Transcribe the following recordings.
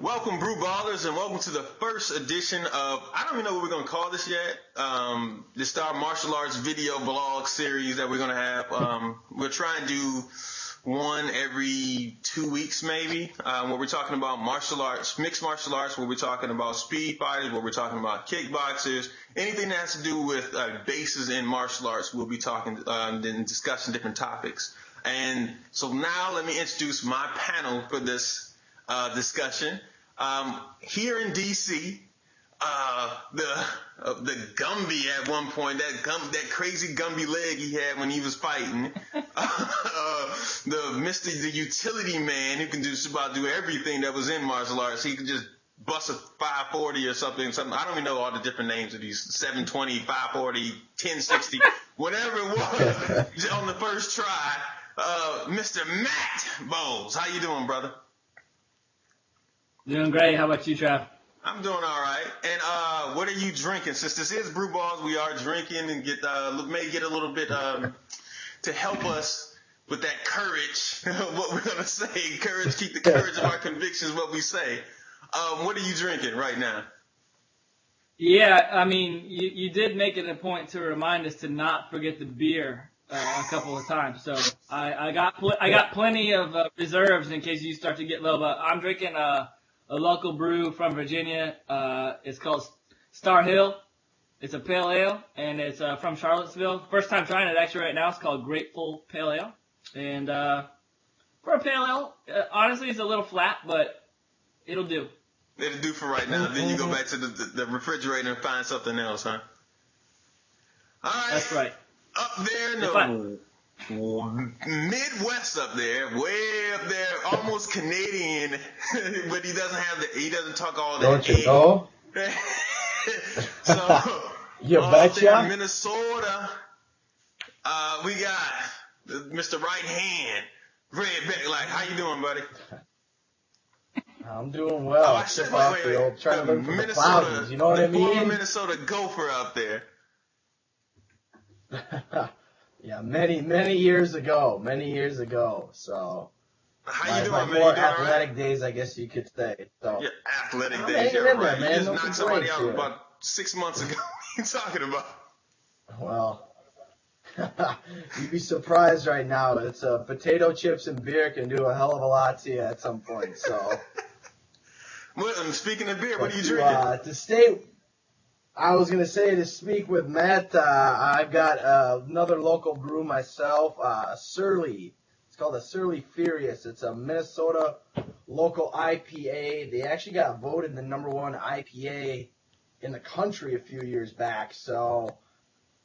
Welcome, Brew Ballers, and welcome to the first edition of, I don't even know what we're going to call this yet, the Star Martial Arts video blog series that we're going to have. We're trying to do one every 2 weeks maybe, where we're talking about martial arts, mixed martial arts, where we're talking about speed fighters, where we're talking about kickboxers, anything that has to do with bases in martial arts, we'll be talking and discussing different topics. And so now let me introduce my panel for this discussion. Here in DC, the Gumby at one point, that crazy Gumby leg he had when he was fighting, the utility man who can just about do everything that was in martial arts. He could just bust a 540 or something. I don't even know all the different names of these 720, 540, 1060, whatever it was on the first try. Mr. Matt Bowles, how you doing, brother? Doing great. How about you, Trav? I'm doing all right. And what are you drinking? Since this is Brew Balls, we are drinking and may get a little bit to help us with that courage. What we're gonna say, courage, keep the courage of our convictions. What we say. What are you drinking right now? Yeah, I mean, you did make it a point to remind us to not forget the beer a couple of times. So I got plenty of reserves in case you start to get low. But I'm drinking a local brew from Virginia. It's called Star Hill. It's a pale ale, and it's from Charlottesville. First time trying it actually right now. It's called Grateful Pale Ale. And for a pale ale, honestly, it's a little flat, but it'll do. It'll do for right now. Then you go back to the refrigerator and find something else, huh? All right. That's right. Up there in the Midwest, up there, way up there, almost Canadian, but he doesn't talk all that. Don't you know? So, you betcha. In Minnesota, we got Mr. Right Hand, Red Beck. Like, how you doing, buddy? I'm doing well. Trying to look for the clouds. You know what I mean? Former Minnesota Gopher up there. Yeah, many years ago. So how you doing, my man? more athletic days, I guess you could say. So yeah, athletic days. You're right. You just knocked somebody out about 6 months ago. What are you talking about? Well, you'd be surprised right now. It's potato chips and beer can do a hell of a lot to you at some point. So. Well, and speaking of beer, what are you drinking? I was going to say, to speak with Matt, I've got another local brew myself, Surly. It's called a Surly Furious. It's a Minnesota local IPA. They actually got voted the #1 IPA in the country a few years back, so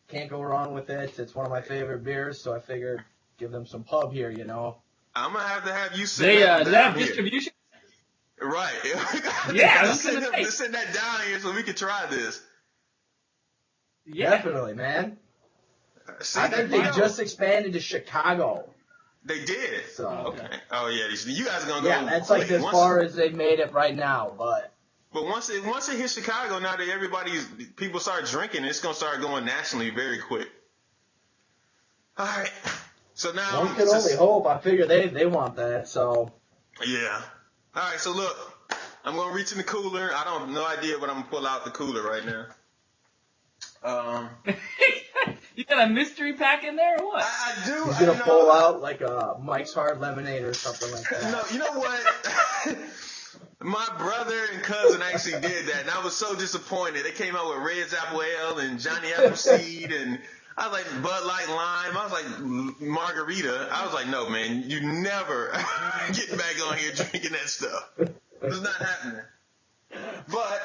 can't go wrong with it. It's one of my favorite beers, so I figured give them some pub here, you know. I'm going to have you sit They that down have here. Distribution? Right. Yeah, let's send that down here so we can try this. Yeah. Definitely, man. I think they just expanded to Chicago. They did. So okay. Oh yeah, you guys are gonna go. Yeah, that's like as far as they've made it right now. But once it hits Chicago, now that people start drinking, it's gonna start going nationally very quick. All right. So now one can only hope. I figure they want that. So yeah. All right. So look, I'm gonna reach in the cooler. I don't have no idea what I'm gonna pull out the cooler right now. You got a mystery pack in there or what? I do. He's going to pull out like a Mike's Hard Lemonade or something like that. No, you know what? My brother and cousin actually did that, and I was so disappointed. They came out with Red's Apple Ale and Johnny Appleseed, and I was like Bud Light Lime. I was like Margarita. I was like, no, man, you never get back on here drinking that stuff. It's not happening. But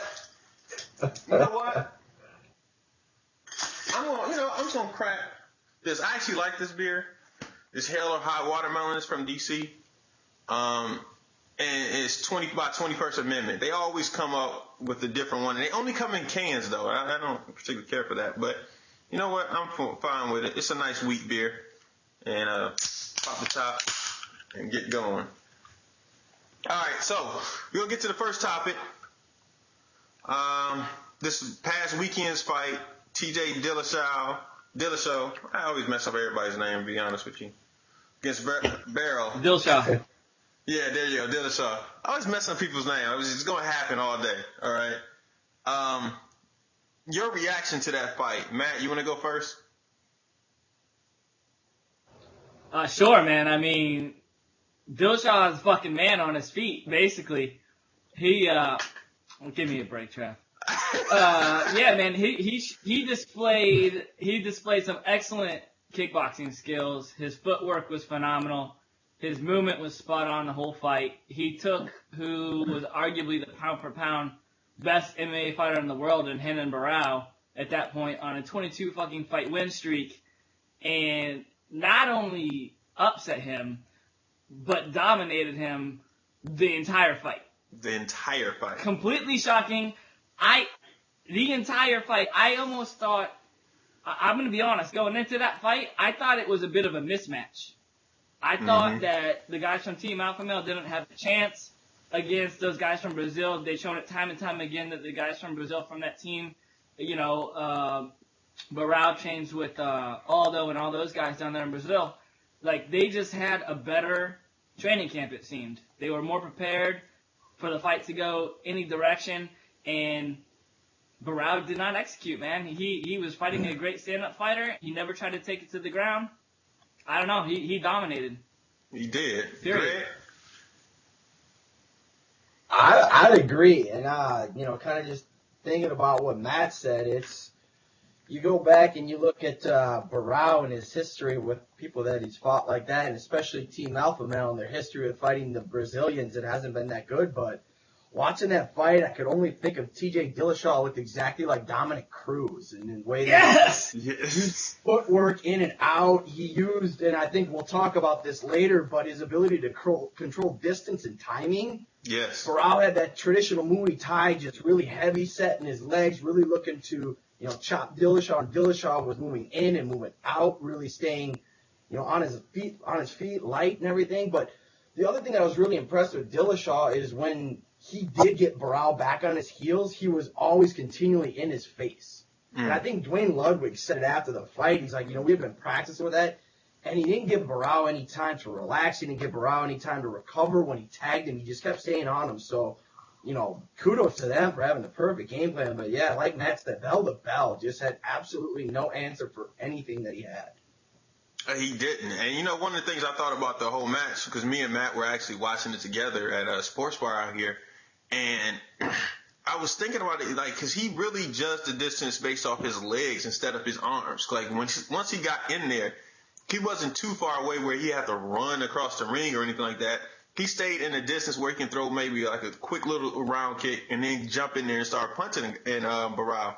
you know what? I'm just gonna crack this. I actually like this beer. This Hell or High Watermelon is from DC. And it's by 21st Amendment. They always come up with a different one. And they only come in cans though. I don't particularly care for that. But you know what? I'm fine with it. It's a nice wheat beer. And pop the top and get going. Alright, so we're gonna get to the first topic. This past weekend's fight. TJ Dillashaw, I always mess up everybody's name, to be honest with you. Against Barao. Dillashaw. Yeah, there you go, Dillashaw. I always mess up people's names. It's going to happen all day. All right. Your reaction to that fight, Matt? You want to go first? Sure, man. I mean, Dillashaw is a fucking man on his feet, basically. He, well, give me a break, Trav. Yeah, man, he displayed some excellent kickboxing skills. His footwork was phenomenal. His movement was spot on the whole fight. He took who was arguably the pound for pound best MMA fighter in the world in Renan Barao at that point on a 22 fucking fight win streak, and not only upset him, but dominated him the entire fight. The entire fight. Completely shocking. The entire fight, I almost thought, I'm going to be honest, going into that fight, I thought it was a bit of a mismatch. I thought that the guys from Team Alpha Male didn't have a chance against those guys from Brazil. They've shown it time and time again that the guys from Brazil from that team, Barao trains with Aldo and all those guys down there in Brazil. Like, they just had a better training camp, it seemed. They were more prepared for the fight to go any direction, and Barao did not execute, man. He was fighting a great stand-up fighter. He never tried to take it to the ground. I don't know. He dominated. He did. Period. I'd agree, and kind of just thinking about what Matt said, it's you go back and you look at Barao and his history with people that he's fought like that, and especially Team Alpha Male and their history with fighting the Brazilians. It hasn't been that good, but watching that fight, I could only think of TJ Dillashaw looked exactly like Dominic Cruz in the way that his footwork in and out he used, and I think we'll talk about this later, but his ability to control distance and timing. Yes. Barao had that traditional Muay Thai, just really heavy set in his legs, really looking to, chop Dillashaw, and Dillashaw was moving in and moving out, really staying, on his feet, light and everything. But the other thing that I was really impressed with Dillashaw is when he did get Barao back on his heels, he was always continually in his face. And I think Dwayne Ludwig said it after the fight. He's like, we've been practicing with that. And he didn't give Barao any time to relax. He didn't give Barao any time to recover. When he tagged him, he just kept staying on him. So, kudos to them for having the perfect game plan. But, yeah, like Matt said, bell to bell, just had absolutely no answer for anything that he had. He didn't. And, one of the things I thought about the whole match, because me and Matt were actually watching it together at a sports bar out here, and I was thinking about it, because he really judged the distance based off his legs instead of his arms. Like, once he got in there, he wasn't too far away where he had to run across the ring or anything like that. He stayed in a distance where he can throw maybe like a quick little round kick and then jump in there and start punching in Barao.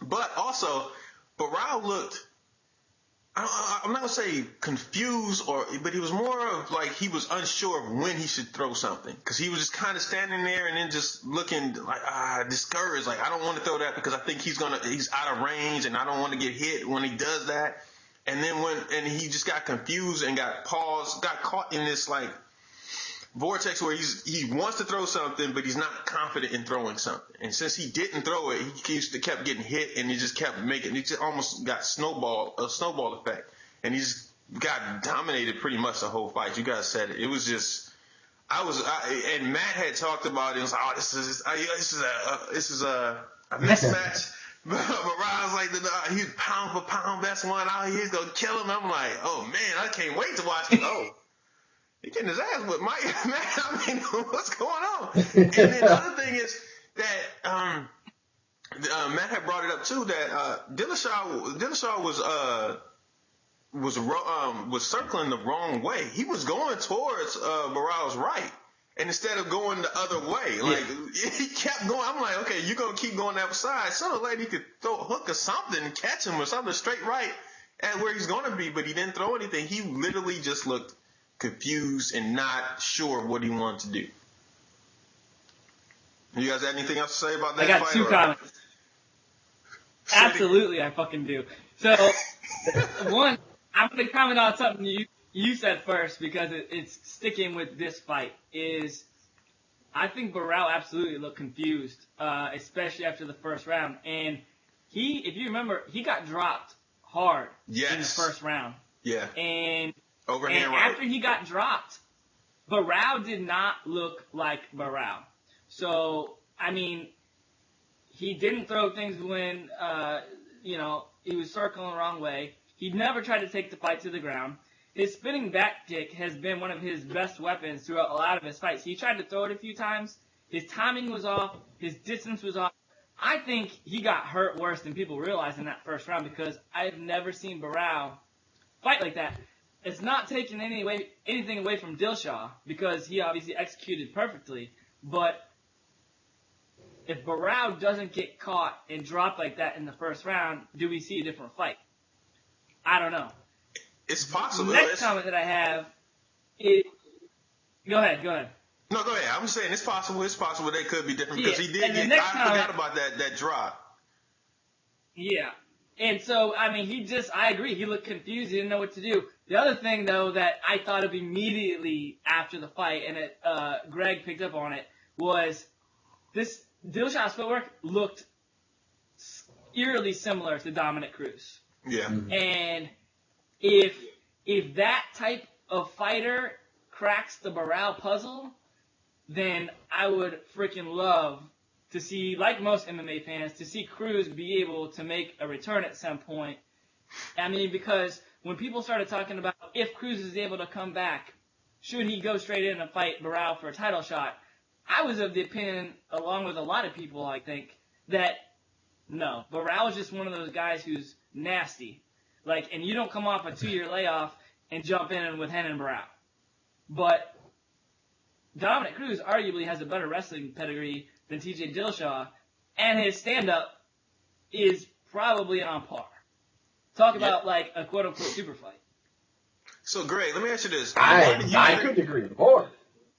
But also, Barao looked, I'm not going to say confused, but he was more of like he was unsure of when he should throw something. Because he was just kind of standing there and then just looking like discouraged. Like, I don't want to throw that because I think he's out of range and I don't want to get hit when he does that. And then he just got confused and got caught in this like vortex where he wants to throw something, but he's not confident in throwing something. And since he didn't throw it, he kept getting hit, and he just kept making. He just almost got a snowball effect, and he just got dominated pretty much the whole fight. You guys said it. It was just. And Matt had talked about it. It was like, this is a mismatch. But Ryan's like, he's pound for pound best one out here. He's going to kill him. I'm like, oh, man, I can't wait to watch it. Oh, he getting his ass with Mike. Man, I mean, what's going on? And then the other thing is that Matt had brought it up, too, that Dillashaw was circling the wrong way. He was going towards Barao's right. And instead of going the other way, like he kept going. I'm like, okay, you're gonna keep going that side. Sooner or later, he could throw a hook or something and catch him or something straight right at where he's gonna be. But he didn't throw anything. He literally just looked confused and not sure what he wanted to do. You guys have anything else to say about that? I got two comments. Absolutely, I fucking do. So, one, I'm gonna comment on something you said first because it's sticking with this fight. Is I think Barao absolutely looked confused, especially after the first round. And if you remember, he got dropped hard in the first round. Yeah. And Overhand right. After he got dropped, Barao did not look like Barao. So, I mean, he didn't throw things when, he was circling the wrong way. He never tried to take the fight to the ground. His spinning back kick has been one of his best weapons throughout a lot of his fights. He tried to throw it a few times. His timing was off. His distance was off. I think he got hurt worse than people realize in that first round because I've never seen Barao fight like that. It's not taking anything away from Dillashaw because he obviously executed perfectly. But if Barao doesn't get caught and dropped like that in the first round, do we see a different fight? I don't know. It's possible. The next comment that I have is... Go ahead. No, go ahead. I'm just saying it's possible. It's possible they could be different because he did I forgot about that drop. Yeah. And so, I mean, I agree. He looked confused. He didn't know what to do. The other thing, though, that I thought of immediately after the fight, and Greg picked up on it, was this Dillashaw's footwork looked eerily similar to Dominic Cruz. Yeah. And if that type of fighter cracks the Barao puzzle, then I would freaking love to see, like most MMA fans, to see Cruz be able to make a return at some point. I mean, because when people started talking about if Cruz is able to come back, should he go straight in and fight Barao for a title shot, I was of the opinion, along with a lot of people, I think, that no, Barao is just one of those guys who's nasty. And you don't come off a 2-year layoff and jump in with Renan Barao. But Dominic Cruz arguably has a better wrestling pedigree than TJ Dillashaw, and his stand-up is probably on par. Talk about, a quote-unquote super fight. So, Greg, let me ask you this. I couldn't agree more.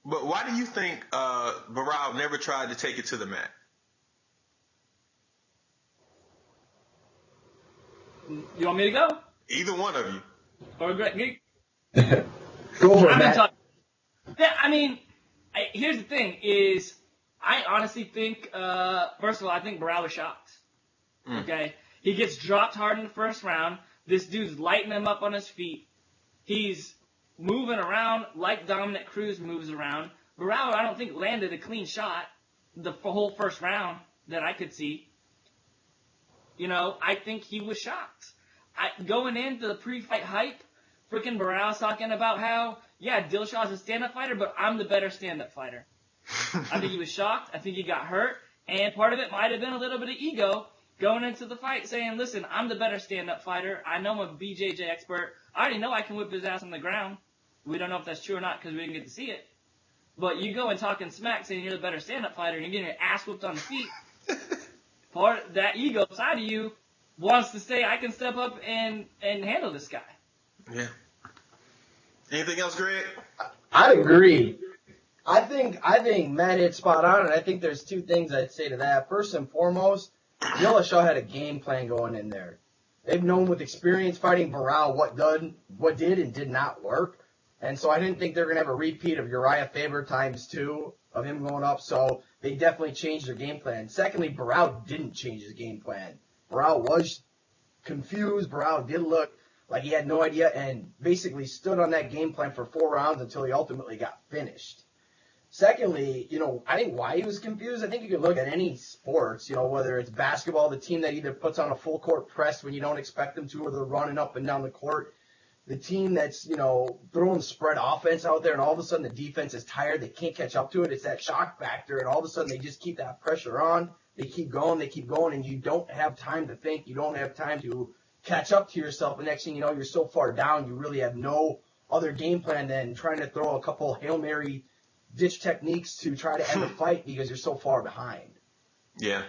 But why do you think Barao never tried to take it to the mat? You want me to go? Either one of you. Or Greg? Go for it, Matt. Yeah, I mean, here's the thing is, I honestly think, first of all, I think Barao was shocked. Okay? He gets dropped hard in the first round. This dude's lighting him up on his feet. He's moving around like Dominic Cruz moves around. Barao, I don't think, landed a clean shot the whole first round that I could see. I think he was shocked. Going into the pre-fight hype, freaking Barao's talking about how, Dillashaw's a stand-up fighter, but I'm the better stand-up fighter. I think he was shocked. I think he got hurt. And part of it might have been a little bit of ego going into the fight saying, listen, I'm the better stand-up fighter. I know I'm a BJJ expert. I already know I can whip his ass on the ground. We don't know if that's true or not because we didn't get to see it. But you go and talking smack saying you're the better stand-up fighter and you're getting your ass whipped on the feet. Part of that ego side of you wants to say, I can step up and handle this guy. Yeah. Anything else, Greg? I'd agree. I think Matt hit spot on, and I think there's two things I'd say to that. First and foremost, Dillashaw had a game plan going in there. They've known with experience fighting Barao what did and did not work. And so I didn't think they were going to have a repeat of Uriah Faber ×2 of him going up. So they definitely changed their game plan. Secondly, Barao didn't change his game plan. Barao was confused. Barao did look like he had no idea and basically stood on that game plan for 4 rounds until he ultimately got finished. Secondly, I think why he was confused, I think you can look at any sports, whether it's basketball, the team that either puts on a full court press when you don't expect them to, or they're running up and down the court. The team that's, throwing spread offense out there and all of a sudden the defense is tired, they can't catch up to it. It's that shock factor, and all of a sudden they just keep that pressure on. They keep going, and you don't have time to think. You don't have time to catch up to yourself. The next thing you know, you're so far down, you really have no other game plan than trying to throw a couple Hail Mary ditch techniques to try to end the fight because you're so far behind. Yeah.